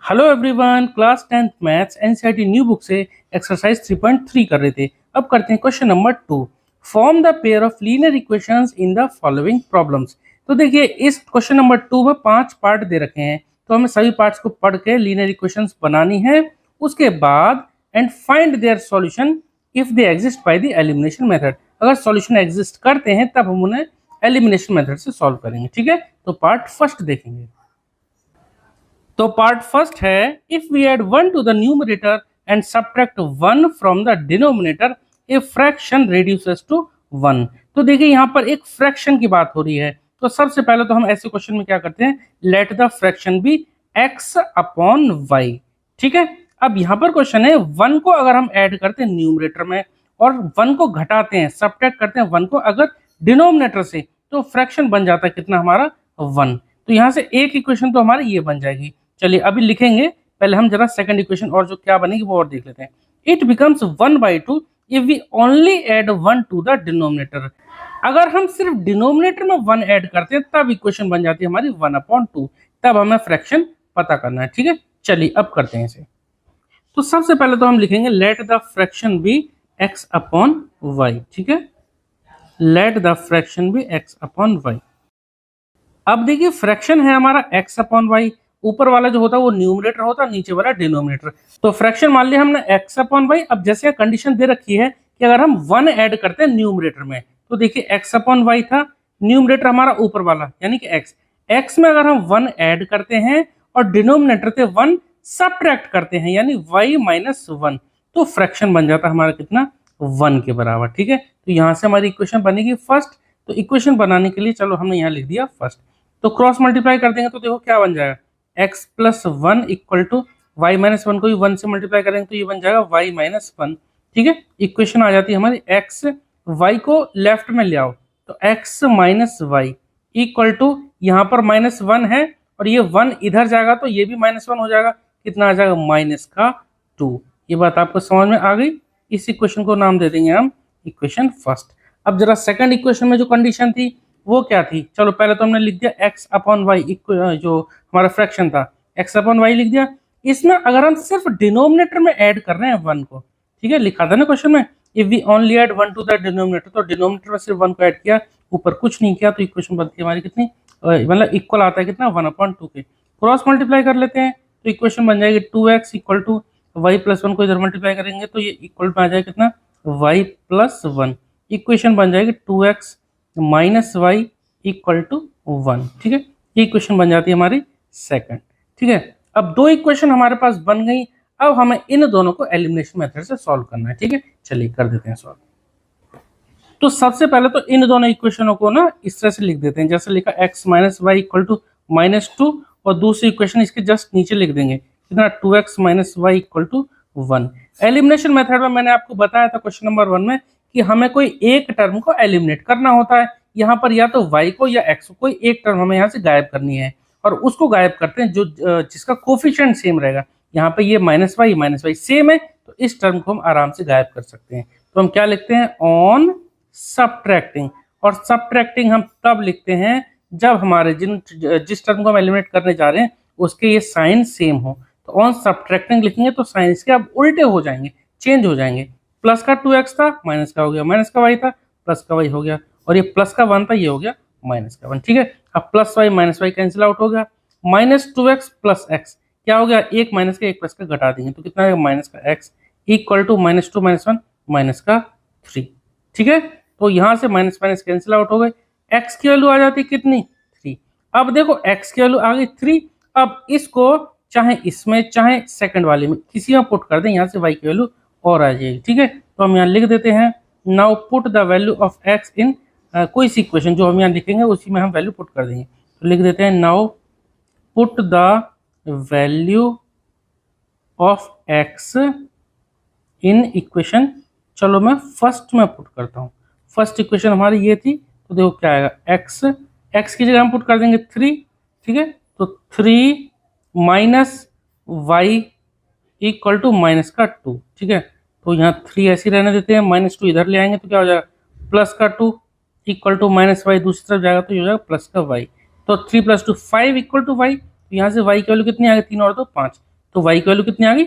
Hello everyone, class 10th maths NCERT new book से exercise 3.3 कर रहे थे। अब करते हैं question number 2। Form the pair of linear equations in the following problems. तो देखिए, इस क्वेश्चन नंबर 2 में 5 पार्ट दे रखे हैं, तो हमें सभी पार्ट्स को पढ़ के लीनियर इक्वेशंस बनानी है। उसके बाद and find their solution if they exist by the elimination method. अगर सॉल्यूशन एग्जिस्ट करते हैं तब हम उन्हें एलिमिनेशन मेथड से सॉल्व करेंगे। ठीक है, तो पार्ट फर्स्ट देखेंगे। तो पार्ट फर्स्ट है, if we add 1 to the numerator and subtract 1 from the denominator a fraction reduces to 1। तो देखिए, यहाँ पर एक फ्रैक्शन की बात हो रही है। तो सबसे पहले तो हम ऐसे क्वेश्चन में क्या करते हैं, let the fraction be x upon y. ठीक है, अब यहाँ पर क्वेश्चन है, 1 को अगर हम ऐड करते हैं न्यूमरेटर में और 1 को घटाते हैं, सब्ट्रैक्ट करते हैं 1 को अगर डिनोमिनेटर से, तो फ्रैक्शन बन जाता है कितना हमारा 1। तो यहाँ से एक इक्वेशन तो हमारी ये बन जाएगी। चलिए अभी लिखेंगे, पहले हम जरा सेकंड इक्वेशन और जो क्या बनेगी वो और देख लेते हैं। It becomes 1/2 if we only add 1 to the denominator. अगर हम सिर्फ डिनोमिनेटर में 1 ऐड करते हैं तब इक्वेशन बन जाती है हमारी 1/2। तब हमें फ्रैक्शन पता करना है। ठीक है, चलिए अब करते हैं इसे। तो सबसे पहले तो हम लिखेंगे let the fraction be x upon y. ठीक है, let the fraction be x upon y. अब देखिए, फ्रैक्शन है हमारा x अपॉन वाई। ऊपर वाला जो होता है वो न्यूमरेटर होता है, नीचे वाला डिनोमिनेटर। तो फ्रैक्शन मान लिया हमने x अपॉन वाई। अब जैसे कंडीशन दे रखी है कि अगर हम 1 ऐड करते हैं न्यूमरेटर में, तो देखिए x अपॉन वाई था, न्यूमरेटर हमारा ऊपर वाला यानी कि x में अगर हम 1 ऐड करते हैं और डिनोमिनेटर से 1 सबट्रैक्ट करते हैं यानी y माइनस 1, तो फ्रैक्शन बन जाता है हमारा कितना, 1 के बराबर। ठीक है, तो यहाँ से हमारी इक्वेशन बनेगी फर्स्ट। तो इक्वेशन बनाने के लिए चलो हमने यहाँ लिख दिया फर्स्ट। तो क्रॉस मल्टीप्लाई कर देंगे तो देखो क्या बन जाएगा, x plus 1 equal to y minus 1 को भी 1 से मल्टीप्लाई करेंगे तो ये बन जाएगा y माइनस 1। ठीक है, इक्वेशन आ जाती है हमारी x, y को लेफ्ट में ले आओ तो x minus y equal to, यहाँ पर -1 है और ये 1 इधर जाएगा तो ये भी -1 हो जाएगा। कितना आ जाएगा, -2। ये बात आपको समझ में आ गई। इस इक्वेशन को नाम दे देंगे हम इक्वेशन फर्स्ट। अब जरा सेकंड इक्वेशन में जो कंडीशन थी वो क्या थी, चलो पहले तो हमने लिख दिया x अपॉन वाई, जो हमारा फ्रैक्शन था x अपॉन वाई लिख दिया। इसमें अगर हम सिर्फ डिनोमिनेटर में ऐड कर रहे हैं 1 को, ठीक है, लिखा था ना क्वेश्चन में, if we only add 1 to the denominator, तो डिनोमिनेटर में सिर्फ 1 को ऐड किया, ऊपर कुछ नहीं किया, तो इक्वेशन बनती है हमारी कितनी, मतलब इक्वल आता है कितना, 1/2 के। क्रॉस मल्टीप्लाई कर लेते हैं तो इक्वेशन बन जाएगी 2x equal to Y plus 1 को इधर मल्टीप्लाई करेंगे तो ये इक्वल में आ जाएगा कितना, y प्लस 1। इक्वेशन बन जाएगी 2x minus y equal to 1। ठीक है, ये इक्वेशन बन जाती है हमारी सेकंड। ठीक है, अब दो इक्वेशन हमारे पास बन गई। अब हमें इन दोनों को एलिमिनेशन मेथड से सॉल्व करना है। ठीक है, चलिए कर देते हैं सॉल्व। तो सबसे पहले तो इन दोनों इक्वेशनों को ना इस तरह से लिख देते हैं, जैसे लिखा x minus y equal to -2, और दूसरी इक्वेशन इसके जस्ट नीचे लिख देंगे कितना, 2x minus y equal to 1। Elimination method में मैंने आपको बताया था क्वेश्चन नंबर 1 में कि हमें कोई एक टर्म को एलिमिनेट करना होता है। यहाँ पर या तो y को या x को, कोई एक टर्म हमें यहाँ से गायब करनी है, और उसको गायब करते हैं जो जिसका कोफिशिएंट सेम रहेगा। यहाँ पे ये माइनस वाई सेम है, तो इस टर्म को हम आराम से गायब कर सकते हैं। तो हम क्या लिखते हैं, ऑन सबट्रैक्टिंग। और सबट्रैक्टिंग हम तब लिखते हैं जब हमारे जिस टर्म को हम एलिमिनेट करने जा रहे हैं उसके ये साइन सेम हो। तो ऑन सबट्रैक्टिंग लिखेंगे तो साइन इसके अब उल्टे हो जाएंगे, चेंज हो जाएंगे। प्लस का 2x था, माइनस का हो गया, माइनस का y था, प्लस का y हो गया, और ये प्लस का 1 था, ये हो गया माइनस का 1। ठीक है, अब plus y minus y cancel out हो गया, -2x प्लस x क्या हो गया, एक माइनस का एक प्लस का घटा देंगे तो कितना है, माइनस का x इक्वल टू -2 - 1 माइनस का 3। ठीक है, तो यहाँ से माइनस माइनस कैंसिल आउट हो गए, x की वैल्यू आ जाती है कितनी, 3। अब देखो x की वैल्यू आ गई 3। अब इसको चाहे इसमें चाहे सेकंड वाले में किसी में पुट कर दें, यहाँ से y की वैल्यू और आ जाएगी। ठीक है, तो हम यहाँ लिख देते हैं, now put the value of x इन, कोई सी इक्वेशन जो हम यहाँ लिखेंगे उसी में हम वैल्यू पुट कर देंगे। तो लिख देते हैं, now put the value of x in equation. चलो मैं फर्स्ट में पुट करता हूँ। फर्स्ट इक्वेशन हमारी ये थी, तो देखो क्या आएगा, x की जगह हम पुट कर देंगे 3। ठीक है, तो 3 minus y equal to minus का 2। ठीक है, तो यहाँ 3 ऐसे रहने देते हैं, -2 इधर ले आएंगे तो क्या हो जाएगा, प्लस का 2 इक्वल टू माइनस वाई, दूसरी तरफ जाएगा तो ये हो जाएगा प्लस का वाई। तो 3 + 2 5 इक्वल टू वाई। तो यहाँ से वाई की वैल्यू कितनी आ गई, 3 और 2 5। तो y की वैल्यू कितनी आ गई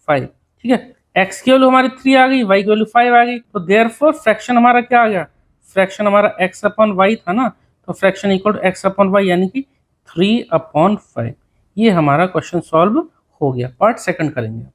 5, ठीक है। x की वैल्यू हमारी 3 आ गई, y की वैल्यू 5 आ गई, तो देयरफॉर फ्रैक्शन हमारा क्या आ गया, फ्रैक्शन हमारा x अपॉन y था ना, तो fraction equal to x upon y यानी कि 3/5। ये हमारा क्वेश्चन सॉल्व हो गया। पार्ट सेकंड करेंगे।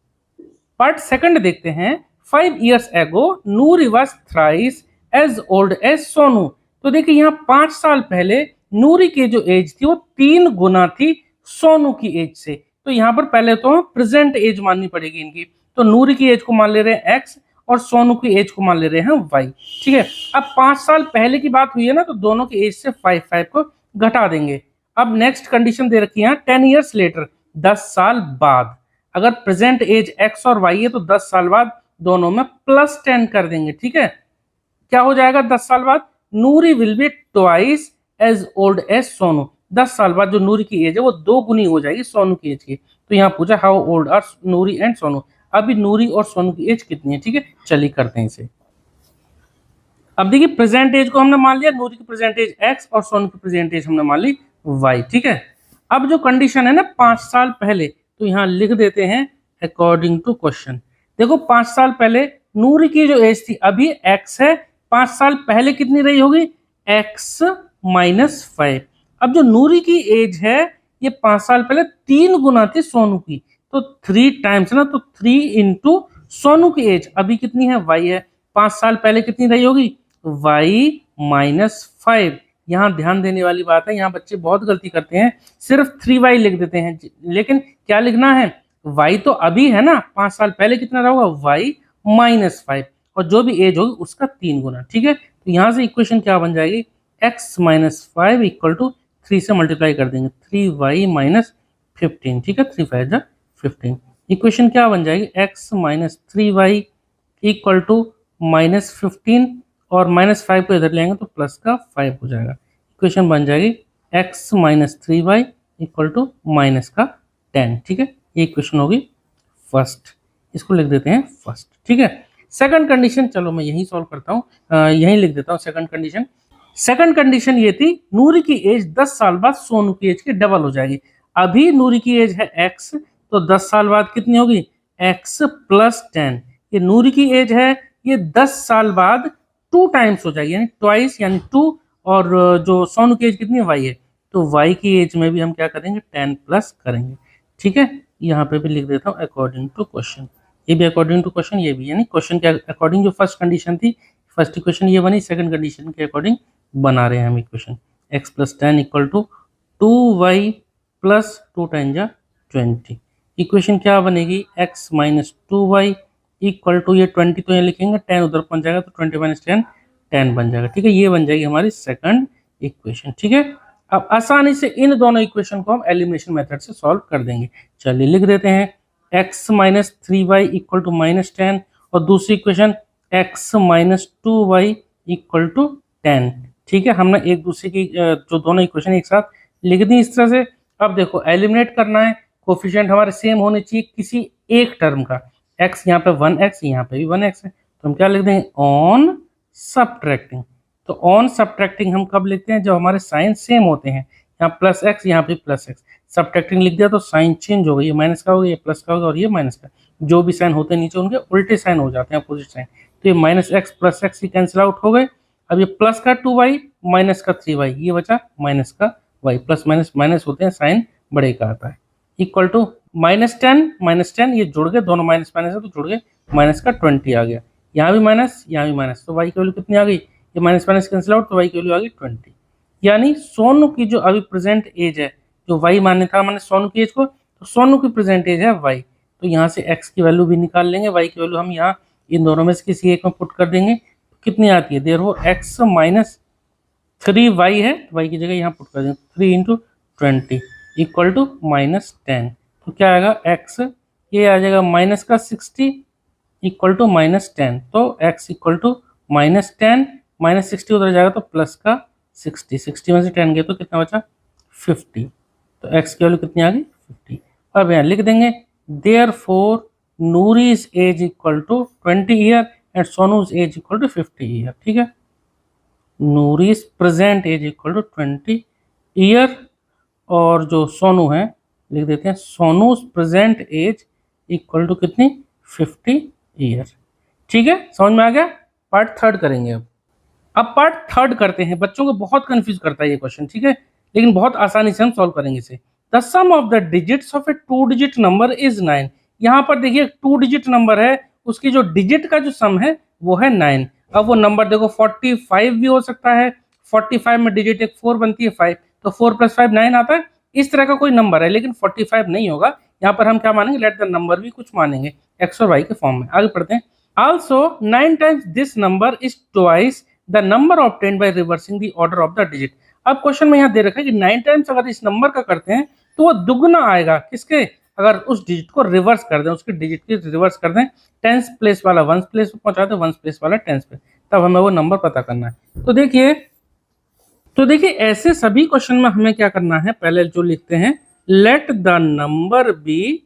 पार्ट सेकंड देखते हैं। 5 years ago Noori was thrice as old as Sonu. तो देखिए यहाँ 5 साल पहले नूरी की जो एज थी वो 3 गुना थी सोनू की एज से। तो यहाँ पर पहले तो प्रेजेंट एज माननी पड़ेगी इनकी। तो नूरी की एज को मान ले रहे हैं x और सोनू की एज को मान ले रहे हैं y, ठीक है। अब 5 साल पहले की बात हुई है ना, तो दोनों की एज से 5 को घटा देंगे। अब नेक्स्ट कंडीशन दे रखी है 10 years later, 10 साल बाद। अगर प्रेजेंट एज x और y है तो 10 साल बाद दोनों में +10 कर देंगे, ठीक है। क्या हो जाएगा 10 साल बाद, Noori will be twice as old as Sonu. 10 साल बाद जो नूरी की एज है वो 2 गुनी हो जाएगी सोनू की एज की। तो यहाँ पूछा how old are Noori and Sonu. अभी नूरी और सोनू की एज कितनी है, ठीक है। चलिए करते हैं इसे। अब देखिए प्रेजेंट एज को हमने मान लिया, नूरी की प्रेजेंट एज x और सोनू की प्रेजेंट एज हमने मान ली y, ठीक है। अब जो कंडीशन है ना 5 साल पहले, तो यहाँ लिख देते हैं अकॉर्डिंग टू क्वेश्चन। देखो 5 साल पहले नूरी की जो एज थी अभी x है, 5 साल पहले कितनी रही होगी x माइनस 5। अब जो नूरी की एज है ये 5 साल पहले 3 गुना थी सोनू की, तो 3 टाइम्स ना, तो 3 इंटू सोनू की एज अभी कितनी है y है, 5 साल पहले कितनी रही होगी y माइनस 5। यहाँ ध्यान देने वाली बात है, यहाँ बच्चे बहुत गलती करते हैं, सिर्फ 3y लिख देते हैं, लेकिन क्या लिखना है y तो अभी है ना, 5 साल पहले कितना रहा होगा y माइनस 5, और जो भी एज होगी उसका 3 गुना, ठीक है। तो यहाँ से इक्वेशन क्या बन जाएगी x माइनस 5 इक्वल टू 3 से मल्टीप्लाई कर देंगे 3y माइनस 15, ठीक है। 3 5 15। इक्वेशन क्या बन जाएगी x minus 3y equal to minus 15, और माइनस 5 को इधर लेंगे तो प्लस का 5 हो जाएगा। इक्वेशन बन जाएगी x minus 3y equal to minus का 10, ठीक है। ये इक्वेशन होगी फर्स्ट, इसको लिख देते हैं फर्स्ट, ठीक है। सेकंड कंडीशन चलो मैं यही सॉल्व करता हूँ, यही लिख देता हूँ सेकंड कंडीशन। सेकंड कंडीशन ये थी नूरी की एज 10 साल बाद सोनू की एज की डबल हो जाएगी। अभी नूरी की एज है x, तो 10 साल बाद कितनी होगी x प्लस 10। ये नूरी की एज है, ये 10 साल बाद 2 टाइम्स हो जाएगी, यानी ट्वाइस यानी 2, और जो सोनू की एज कितनी है y है, तो y की एज में भी हम क्या करेंगे 10 प्लस करेंगे, ठीक है। यहाँ पे भी लिख देता हूँ अकॉर्डिंग टू क्वेश्चन, ये भी अकॉर्डिंग टू क्वेश्चन, ये भी, यानी क्वेश्चन के अकॉर्डिंग जो फर्स्ट कंडीशन थी, फर्स्ट इक्वेशन ये बनी, सेकंड कंडीशन के अकॉर्डिंग बना रहे हैं हम equation. x plus 10 equal to 2y plus 2 10 जा 20। इक्वेशन क्या बनेगी x minus 2y equal to, ये 20 तो यहाँ लिखेंगे, 10 उधर पहुंच जाएगा तो 20 माइनस 10 10 बन जाएगा, ठीक है। ये बन जाएगी हमारी सेकंड इक्वेशन, ठीक है। अब आसानी से इन दोनों इक्वेशन को हम एलिमिनेशन मेथड से सॉल्व कर देंगे। चलिए लिख देते हैं x minus 3y equal to minus 10, और दूसरी equation x minus 2y equal to 10, ठीक है। हमने एक दूसरे की जो दोनों इक्वेशन एक साथ लिख दी इस तरह से। अब देखो एलिमिनेट करना है, कोफिशिएंट हमारे सेम होने चाहिए किसी एक टर्म का, x यहाँ पे 1x, यहाँ पे भी 1x है, तो हम क्या लिख देंगे ऑन सबट्रैक्टिंग। तो ऑन सबट्रैक्टिंग हम कब लिखते हैं, जब हमारे साइन सेम होते हैं, यहाँ प्लस x यहाँ पे प्लस x, सबट्रैक्टिंग लिख दिया तो साइन चेंज हो गई, ये माइनस का हो गया, ये प्लस का होगा, और ये माइनस का, जो भी साइन होते हैं नीचे उनके उल्टे साइन हो जाते हैं, अपोजिट साइन। तो ये माइनस x प्लस x ही कैंसिल आउट हो गए। अब ये प्लस का 2y माइनस का 3y, ये बचा माइनस का y, प्लस माइनस माइनस होते हैं, साइन बड़े का आता है, इक्वल टू माइनस 10 ये जुड़ गए, दोनों माइनस माइनस है तो जुड़ गए, माइनस का 20 आ गया, यहाँ भी माइनस यहाँ भी माइनस, तो y की वैल्यू कितनी आ गई, ये माइनस माइनस कैंसिल आउट, तो y की वैल्यू आ गई 20। यानी सोनू की जो अभी प्रेजेंट एज है, जो y माने था मैंने सोनू की एज को, तो सोनू की प्रेजेंट एज है y, तो यहाँ से x की वैल्यू भी निकाल लेंगे, y की वैल्यू हम यहाँ इन दोनों में से किसी एक में पुट कर देंगे, तो कितनी आती है, देयरफॉर x माइनस 3y है, तो y की जगह यहाँ पुट कर देंगे 3 इंटू 20 इक्वल टू माइनस 10, तो क्या आएगा x, ये आ जाएगा माइनस का 60 इक्वल टू माइनस 10, तो x equal to minus 10, minus 60 उधर जाएगा तो प्लस का 60, 60 में से 10 गया तो कितना बचा 50, तो x की वैल्यू कितनी आ गई 50। अब यहाँ लिख देंगे therefore Noori's age equal to 20 year and Sonu's age equal to 50 year, ठीक है। Noori's present age equal to 20 year, और जो सोनू है लिख देते हैं Sonu's present age equal to कितनी 50 ईयर। ठीक है, समझ में आ गया। पार्ट थर्ड करेंगे अब पार्ट थर्ड करते हैं। बच्चों को बहुत कंफ्यूज करता है ये क्वेश्चन, ठीक है, लेकिन बहुत आसानी से हम सॉल्व करेंगे इसे। The sum of the digits of a 2 digit number is 9। यहाँ पर देखिए 2 डिजिट नंबर है, उसकी जो डिजिट का जो सम है वो है 9। अब वो नंबर देखो 45 भी हो सकता है, 45 में डिजिट एक 4 बनती है 5, तो 4 + 5 9 आता है। इस तरह का कोई नंबर है, लेकिन 45 नहीं होगा। यहाँ पर हम क्या मानेंगे, लेट द नंबर भी कुछ मानेंगे एक्स और वाई के फॉर्म में। आगे पढ़ते हैं। Also 9 times this number is twice the number obtained by reversing the order of the digit. अब क्वेश्चन में यहाँ दे रखा है कि 9 टाइम्स अगर इस नंबर का करते हैं तो वो दुगना आएगा किसके, अगर उस डिजिट को रिवर्स कर दें, उसके डिजिट की रिवर्स कर दें, टेंस प्लेस वाला वंस प्लेस पे पहुंचा दें, वंस प्लेस वाला टेंस पे, तब हमें वो नंबर पता करना है। तो देखिए ऐसे सभी क्वेश्चन में हमें क्या करना है, पहले जो लिखते हैं let the number be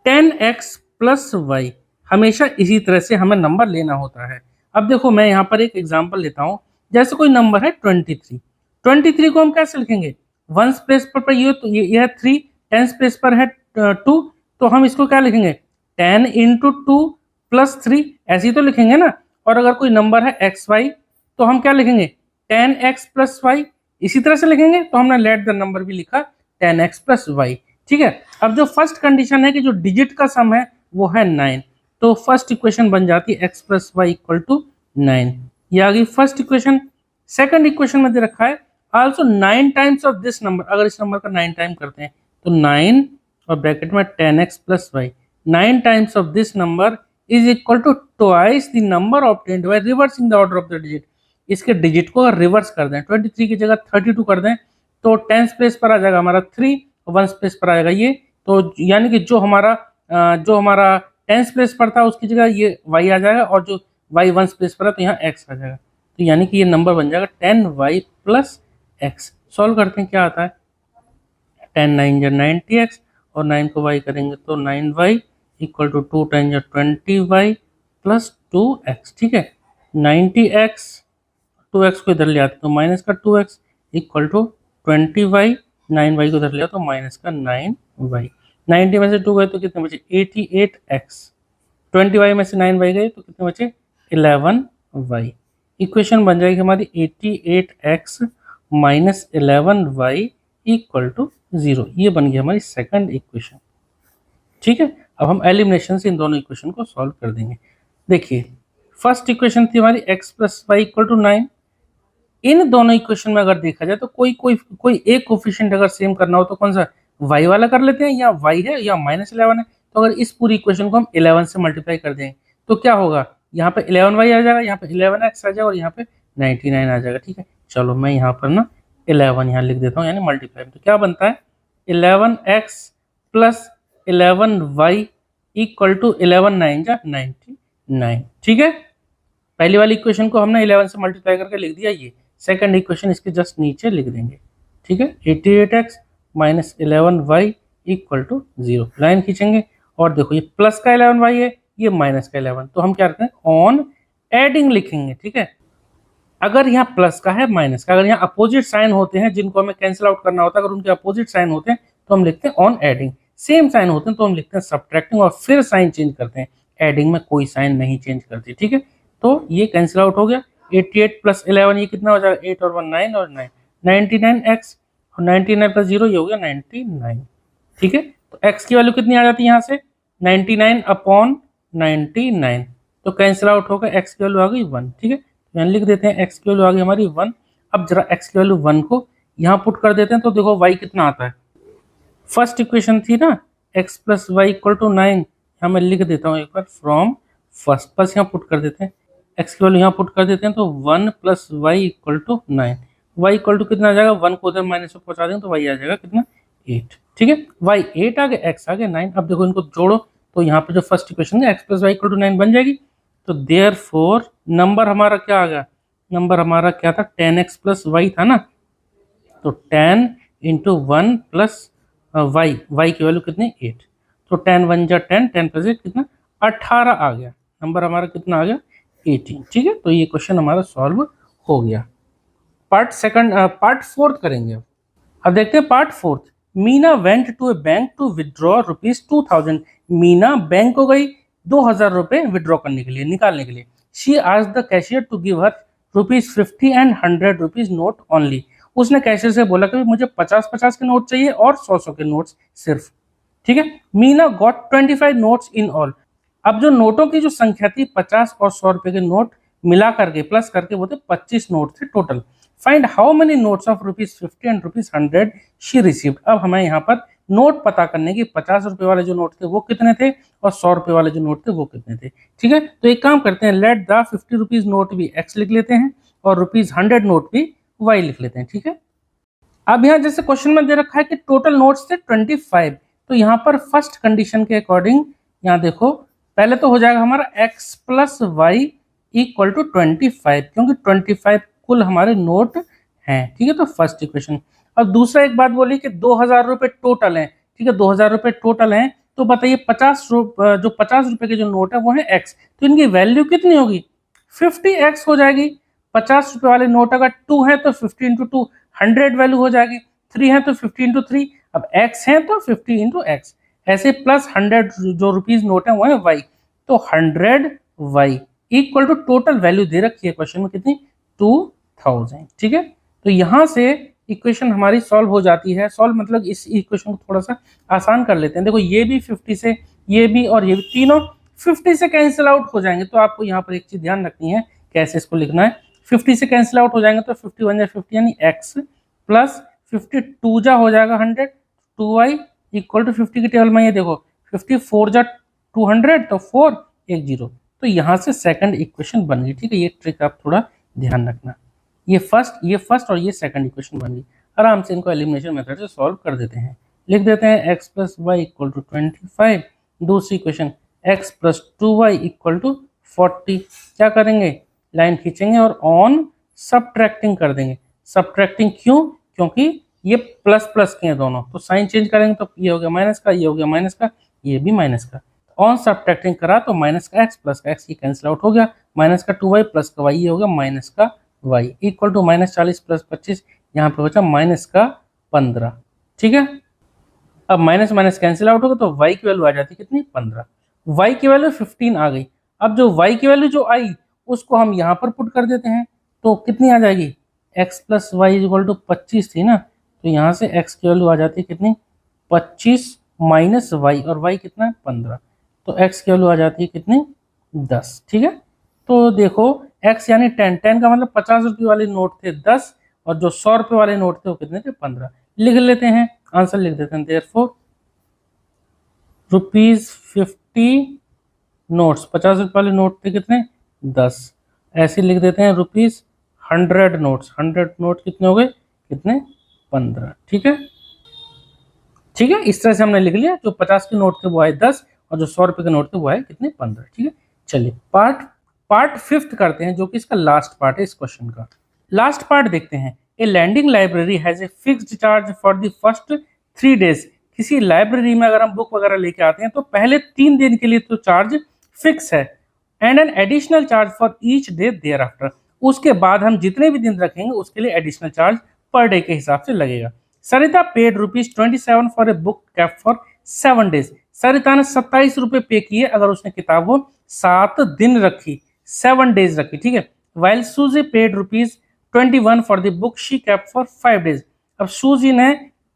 10x + y। हमेशा इसी तरह से हमें नंबर लेना होता है। अब देखो मैं यहाँ पर एक एग्जांपल लेता हूँ। जैसे कोई नंबर है 23, 23 को हम कैसे लिखेंगे, वंस प्लेस पर ये तो ये है 3, टेंस प्लेस पर है 2, तो हम इसको क्या लिखेंगे 10 × 2 + 3, ऐसे ही तो लिखेंगे ना। और अगर कोई नंबर है xy तो हम क्या लिखेंगे 10x + y, इसी तरह से लिखेंगे। तो हमने लेट द नंबर भी लिखा 10x + y। ठीक है, अब जो फर्स्ट कंडीशन है कि जो डिजिट का सम है वो है 9, तो फर्स्ट इक्वेशन बन जाती है x + y = 9। ये आ गई फर्स्ट इक्वेशन। सेकंड इक्वेशन में दे रखा है also 9 times of this number. अगर इस नंबर का 9 टाइम करते हैं तो 9 और ब्रैकेट में 10x + y, 9 times of this number is equal to twice the number obtained by reversing the order of the digit. इसके डिजिट को अगर रिवर्स कर दें, 23 की जगह 32 कर दें, तो टेंस प्लेस पर आ जाएगा हमारा 3 और वंस प्लेस पर आएगा ये। तो यानी कि जो हमारा टेंस प्लेस पर था उसकी जगह ये y आ जाएगा, और जो y वंस प्लेस पर है तो यहाँ x आ जाएगा। तो यानी कि ये नंबर बन जाएगा 10y + x। सॉल्व करते हैं क्या आता है, 10 9 × 90x और 9 को y करेंगे तो 9y = 2 10 × 20y + 2x। ठीक है, 90x 2x को इधर ले आते तो माइनस का 2x = 20y, 9y को इधर ले तो माइनस का 9y। 90 में से 2 गए तो कितने बचे 88x, 20y में से 9y गए तो कितने बचे 11y। इक्वेशन बन जाएगी हमारी 88x - 11y = 0। ये बन गई हमारी सेकंड इक्वेशन। ठीक है, अब हम एलिमिनेशन से इन दोनों इक्वेशन को सॉल्व कर देंगे। देखिए फर्स्ट इक्वेशन थी हमारी x + y = 9। इन दोनों इक्वेशन में अगर देखा जाए तो कोई एक कोफिशिएंट अगर सेम करना हो तो कौन सा, y वाला कर लेते हैं, या y है या -11 है। तो अगर इस पूरी इक्वेशन को हम 11 से मल्टीप्लाई कर दें तो क्या होगा, यहाँ पे 11y आ जाएगा, यहाँ पे 11x आ जाएगा और यहाँ पे 99 आ जाएगा। ठीक है, चलो मैं यहाँ पर ना 11 यहाँ लिख देता हूँ, यानी मल्टीप्लाई। तो क्या बनता है 11x + 11y = 11 9 × 99। ठीक है, पहली वाली इक्वेशन को हमने 11 से मल्टीप्लाई करके लिख दिया। ये सेकंड इक्वेशन इसके जस्ट नीचे लिख देंगे। ठीक है, 88x - 11y = 0, लाइन खींचेंगे और देखो ये प्लस का 11y है, ये माइनस का 11, तो हम क्या करते हैं ऑन एडिंग लिखेंगे। ठीक है, अगर यहाँ प्लस का है माइनस का, अगर यहाँ अपोजिट साइन होते हैं जिनको हमें कैंसिल आउट करना होता है, अगर उनके अपोजिट साइन होते हैं तो हम लिखते हैं ऑन एडिंग। सेम साइन होते हैं तो हम लिखते हैं सब्ट्रैक्टिंग और फिर साइन चेंज करते हैं। एडिंग में कोई साइन नहीं चेंज करती। ठीक है, तो ये कैंसिल आउट हो गया। 88 + 11 ये कितना हो जाएगा 8 और 1 9 और 9 99x, और 99 + 0 ये हो गया 99। ठीक है, तो x की वैल्यू कितनी आ जाती है यहाँ से 99/99, तो कैंसिल आउट होगा, x की वैल्यू आ गई 1। ठीक है, यहाँ लिख देते हैं x की वैल्यू आ गई हमारी 1। अब जरा x की वैल्यू 1 को यहाँ पुट कर देते हैं तो देखो y कितना आता है। फर्स्ट इक्वेशन थी ना x + y = 9, यहाँ मैं लिख देता हूँ एक बार फ्रॉम फर्स्ट, बस यहाँ पुट कर देते हैं, x की वैल्यू यहाँ पुट कर देते हैं तो 1 + y = 9। y = कितना आ जाएगा, 1 को उधर माइनस में पहुँचा देंगे तो y आ जाएगा कितना 8। ठीक है, y 8 आ गया, x आ गया 9। अब देखो इनको जोड़ो तो यहाँ पे जो फर्स्ट इक्वेशन है x + y = 9 बन जाएगी। तो देयरफॉर नंबर हमारा क्या आ गया, नंबर हमारा क्या था 10x + y था ना, तो 10 × 1 + y की वैल्यू कितनी 8, तो 10 1 जा 10, 10 + 8 कितना 18 आ गया। नंबर हमारा कितना आ गया 18। ठीक है, तो ये क्वेश्चन हमारा सॉल्व हो गया। पार्ट फोर्थ करेंगे। अब देखते हैं part fourth. Meena went to a bank to withdraw ₹2000। Meena bank को गई 2000 रुपए विदड्रॉ करने के लिए, निकालने के लिए। She asked the cashier to give her ₹50 and ₹100 note only. उसने कैशियर से बोला कि मुझे 50-50 के नोट चाहिए और 100-100 के नोट्स सिर्फ। ठीक है। Meena got 25 notes in all. अब जो नोटों की जो संख्या थी 50 और 100 रुपए के नोट मिला करके प्लस करके वो थे 25 नोट थे total. Find how many notes of ₹50 and ₹100 she received. अब हमें यहाँ पर नोट पता करने की 50 रुपए वाले जो नोट थे वो कितने थे और 100 रुपए वाले जो नोट थे वो कितने थे। ठीक है, तो एक काम करते हैं, लेट द 50 रुपीज नोट भी एक्स लिख लेते हैं और ₹100 नोट भी वाई लिख लेते हैं। ठीक है, अब यहाँ जैसे क्वेश्चन में दे रखा है कि टोटल नोट्स थे 25, तो यहाँ पर फर्स्ट कंडीशन के अकॉर्डिंग यहाँ देखो पहले तो हो जाएगा हमारा x plus y equal to 25, क्योंकि 25 कुल हमारे नोट हैं। ठीक है, तो फर्स्ट इक्वेशन। अब दूसरा एक बात बोली कि 2000 रुपए टोटल हैं। ठीक है, 2000 रुपए टोटल हैं, तो बताइए 50 रुपए के जो नोट है वो है x, तो इनकी वैल्यू कितनी होगी 50x हो जाएगी। 50 रुपए वाले नोट अगर 2 है तो 50 इंटू 2 100 वैल्यू हो जाएगी, 3 है तो 50 इंटू 3, अब x है तो 50 इंटू एक्स, ऐसे प्लस 100 जो रुपीज नोट है वो है y, तो 100y equal to total value दे रखी है क्वेश्चन में कितनी 2000। ठीक है, तो यहां से इक्वेशन हमारी सॉल्व हो जाती है। सॉल्व मतलब इस इक्वेशन को थोड़ा सा आसान कर लेते हैं। देखो ये भी 50 से, ये भी और ये भी, तीनों 50 से कैंसिल आउट हो जाएंगे। तो आपको यहाँ पर एक चीज ध्यान रखनी है कैसे इसको लिखना है। 50 से कैंसिल आउट हो जाएंगे तो 51 या 50 यानी x प्लस 52 जा हो जाएगा 100, 2y इक्वल टू 50 की टेबल में ये देखो 54 जा 200 तो 4 1 0, तो यहाँ से सेकंड इक्वेशन बन गई। ठीक है, ये ट्रिक आप थोड़ा ध्यान रखना। ये फर्स्ट और ये सेकंड इक्वेशन बन गई। आराम से इनको एलिमिनेशन मेथड से सॉल्व कर देते हैं। लिख देते हैं x plus y equal to 25। दूसरी equation x plus 2y equal to 40। क्या करेंगे, लाइन खींचेंगे और ऑन सबट्रैक्टिंग कर देंगे। सबट्रैक्टिंग क्यों, क्योंकि ये प्लस प्लस के हैं दोनों, तो साइन चेंज करेंगे तो ये हो गया माइनस का, ये हो गया माइनस का, ये भी माइनस का। ऑन सबट्रैक्टिंग करा तो माइनस का x प्लस का x ये कैंसिल आउट हो गया, माइनस का 2y प्लस का y ये हो गया माइनस का y इक्वल टू -40 प्लस 25, यहाँ पे बचा माइनस का 15। ठीक है, अब माइनस माइनस कैंसिल आउट होगा तो y की वैल्यू आ जाती है कितनी 15, y की वैल्यू 15 आ गई। अब जो y की वैल्यू जो आई उसको हम यहाँ पर पुट कर देते हैं, तो कितनी आ जाएगी x plus y equal to 25 थी ना, तो यहाँ से x की वैल्यू आ जाती है कितनी 25 माइनस y, और y कितना 15, तो x की वैल्यू आ जाती है कितनी 10। ठीक है, तो देखो x यानी 10, 10 का मतलब 50 रुपये वाले नोट थे 10 और जो 100 रुपये वाले नोट थे वो कितने थे 15। लिख लेते हैं, आंसर लिख देते हैं। देयरफॉर ₹50 नोट्स, 50 रुपये वाले नोट थे कितने 10, ऐसे लिख देते हैं ₹100 नोट्स, 100 नोट कितने हो गए कितने 15। ठीक है, ठीक है, इस तरह से हमने लिख लिया। जो 50 के नोट थे वो आए 10 और जो 100 रुपए के नोट थे वो आए कितने 15। ठीक है, चलिए पार्ट फिफ्थ करते हैं, जो कि इसका लास्ट पार्ट है इस क्वेश्चन का। लास्ट पार्ट देखते हैं। A lending library has a fixed charge for the first 3 days. किसी लाइब्रेरी में अगर हम बुक वगैरह लेके आते हैं तो पहले 3 दिन के लिए तो चार्ज फिक्स है, and an additional charge for each day thereafter. उसके बाद हम जितने भी दिन रखेंगे उसके लिए एडिशनल चार्ज पर डे के हिसाब से लगेगा। Sarita paid ₹27 for a book kept for 7 days. Sarita ने 27 रुपए पे किए अगर उसने किताब वो 7 दिन रखी, 7 डेज रखी। ठीक है, वाइल सूजी paid ₹21 for the book she cap for 5 days. अब सूजी ने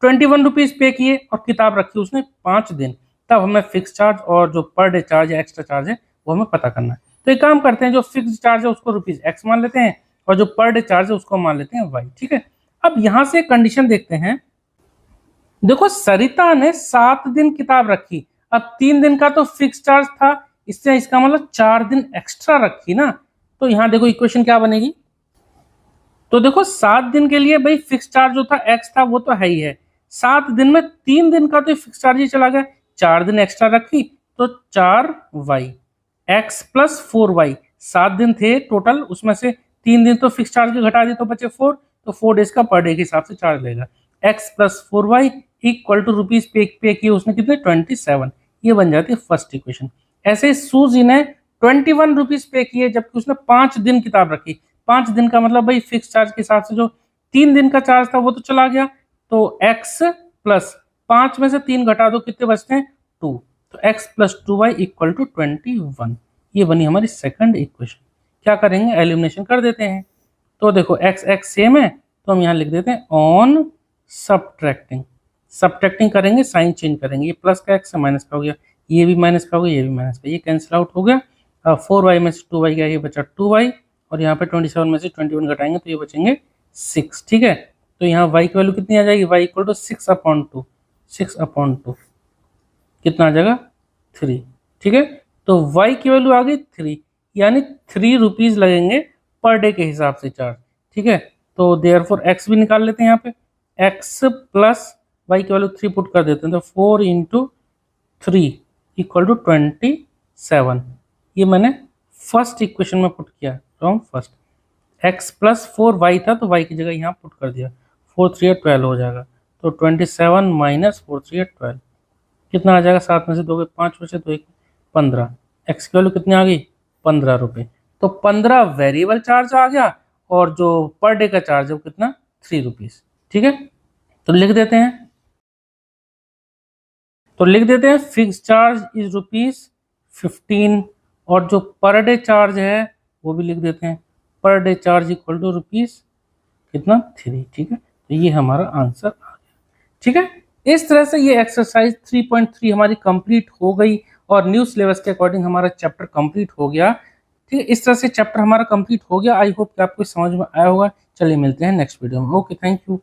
21 रुपीज पे किए और किताब रखी उसने 5 दिन, तब हमें फिक्स चार्ज और जो पर डे चार्ज है एक्स्ट्रा चार्ज है वो हमें पता करना है। तो एक काम करते हैं, जो फिक्स चार्ज है उसको ₹x मान लेते हैं और जो पर डे चार्ज है उसको मान लेते हैं y। ठीक है, अब यहां से कंडीशन देखते हैं। देखो सरिता ने 7 दिन किताब रखी, अब 3 दिन का तो फिक्स चार्ज था, इससे इसका मतलब 4 दिन एक्स्ट्रा रखी ना, तो यहाँ देखो इक्वेशन क्या बनेगी। तो देखो 7 दिन के लिए भाई फिक्स चार्ज जो था x था वो तो है ही है, 7 दिन में 3 दिन का तो फिक्स चार्ज ही चला गया, 4 दिन एक्स्ट्रा रखी तो 4y x प्लस 4y। 7 दिन थे टोटल, उसमें से 3 दिन तो फिक्स चार्ज के घटा दिए तो बचे 4, तो 4 डेज का पर डे के हिसाब से चार्ज लेगा। x plus 4y equal to rupees pay किए उसने कितने 27, ये बन जाती है फर्स्ट इक्वेशन। ऐसे सूजी ने 21 रुपीज पे किए जबकि उसने 5 दिन किताब रखी। 5 दिन का मतलब भाई फिक्स चार्ज के हिसाब से जो 3 दिन का चार्ज था वो तो चला गया, तो x प्लस 5 में से 3 घटा दो, कितने बचते हैं 2, तो x plus 2y equal to 21। ये बनी हमारी सेकंड इक्वेशन। क्या करेंगे, एलिमिनेशन कर देते हैं। तो देखो x x सेम है, तो हम यहाँ लिख देते हैं ऑन सब्ट्रैक्टिंग। सब्ट्रैक्टिंग करेंगे, साइन चेंज करेंगे, ये प्लस का x माइनस का हो गया, ये भी माइनस का हो गया, ये भी माइनस का, ये कैंसिल आउट हो गया। 4y में से 2y गया, ये बचा 2y, और यहाँ पे 27 में से 21 घटाएंगे तो ये बचेंगे 6। ठीक है, तो यहाँ y की वैल्यू कितनी आ जाएगी, y इक्वल टू 6/2, 6/2 कितना आ जाएगा 3। ठीक है, तो y की वैल्यू आ गई 3, यानी 3 रुपीज लगेंगे पर डे के हिसाब से चार्ज। ठीक है, तो देयरफॉर x भी निकाल लेते हैं यहाँ पे, x प्लस y की वैल्यू 3 पुट कर देते हैं, तो 4 इंटू 3 इक्वल टू 27। ये मैंने फर्स्ट इक्वेशन में पुट किया, from first. x plus 4y था, तो y की जगह यहाँ पुट कर दिया, 4 3 12 हो जाएगा, तो 27 माइनस 4 3 12 कितना आ जाएगा, 7 में से 2 गए 5 बचे, तो 1 15। x की वैल्यू कितनी आ गई, 15 रुपये। तो 15 वेरिएबल चार्ज आ गया, और जो पर डे का चार्ज है वो कितना, 3 रुपीज। ठीक है, तो लिख देते हैं, फिक्स चार्ज इज ₹15, और जो पर डे चार्ज है वो भी लिख देते हैं, पर day charge equal to rupees कितना 3। ठीक है, तो ये हमारा आंसर आ गया। ठीक है, इस तरह से ये एक्सरसाइज 3.3 हमारी कंप्लीट हो गई, और न्यू सिलेबस के अकॉर्डिंग हमारा चैप्टर कंप्लीट हो गया। ठीक है, इस तरह से चैप्टर हमारा कंप्लीट हो गया। आई होप कि आपको समझ में आया होगा। चलिए मिलते हैं नेक्स्ट वीडियो में। Okay, thank you.